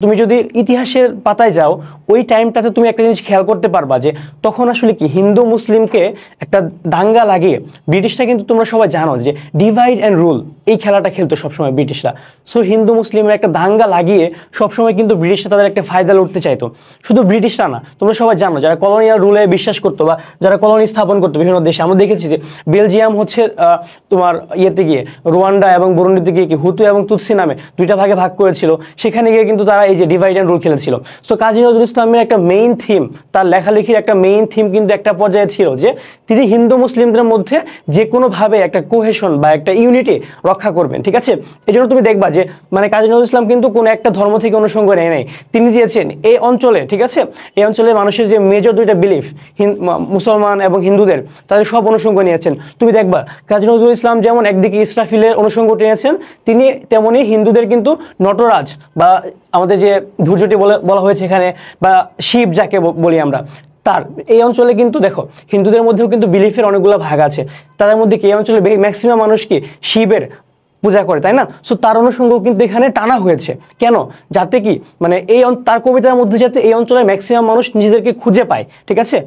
তুমি যদি ইতিহাসের পাতায় যাও ওই টাইমটাতে তুমি একটা জিনিস খেয়াল করতে পারবা যে তখন আসলে কি হিন্দু মুসলিমকে একটা দাঙ্গা লাগিয়ে ব্রিটিশরা, কিন্তু তোমরা সবাই জানো যে ডিভাইড অ্যান্ড রুল এই খেলাটা খেলতো সবসময় ব্রিটিশরা। সো হিন্দু মুসলিমের একটা দাঙ্গা লাগিয়ে সবসময় কিন্তু ব্রিটিশরা তাদের একটা ফায়দা লুটতে চাইতো। শুধু ব্রিটিশরা না, তোমরা সবাই জানো যারা কলোনিয়াল রুলে বিশ্বাস করতো বা যারা কলোনি স্থাপন করতো বিভিন্ন দেশে, আমরা দেখেছি যে বেলজিয়াম হচ্ছে তোমার ইয়েতে গিয়ে রুয়ান্ডা এবং বুরুন্ডিতে গিয়ে কি হুতু এবং তুতসি নামে দুইটা ভাগে ভাগ করেছিল, সেখানে গিয়ে কিন্তু তারা এই যে ডিভাইড অ্যান্ড রুল খেলেছিল। সো কাজী নজরুল ইসলামের একটা মেইন থিম, তার লেখালেখির একটা মেইন থিম কিন্তু একটা পর্যায়ে ছিল যে তিনি হিন্দু মুসলিমদের মধ্যে যে কোনোভাবে একটা কোহেশন বা একটা ইউনিটি রক্ষা করবেন। ঠিক আছে, এই জন্য তুমি দেখবা যে মানে কাজী নজরুল ইসলাম কিন্তু কোনো একটা ধর্ম থেকে অনুসঙ্গ নেয় নাই। তিনি দিয়েছেন এই অঞ্চলে, ঠিক আছে, এই অঞ্চলের মানুষের যে মেজর দুইটা বিলিফ, মুসলমান এবং হিন্দুদের, তাদের সব অনুসঙ্গ নিয়েছেন। তুমি দেখবা কাজী নজরুল ইসলাম যেমন একদিকে ইসরাফিলের অনুসঙ্গ টেনেছেন, তিনি তেমনি হিন্দুদের কিন্তু নটরাজ বা আমাদের যে ধৈর্যটি বলা হয়েছে এখানে, বা শিব যাকে বলি আমরা, তার এই অঞ্চলে কিন্তু দেখো হিন্দুদের মধ্যেও কিন্তু বিলিফের অনেকগুলো ভাগ আছে। তাদের মধ্যে কি এই অঞ্চলে ম্যাক্সিমাম মানুষ কি শিবের পূজা করে, তাই না? সো তার অনুসঙ্গ কিন্তু এখানে টানা হয়েছে। কেন? যাতে কি মানে তার কবিতার মধ্যে যাতে এই অঞ্চলের ম্যাক্সিমাম মানুষ নিজেদেরকে খুঁজে পায়। ঠিক আছে।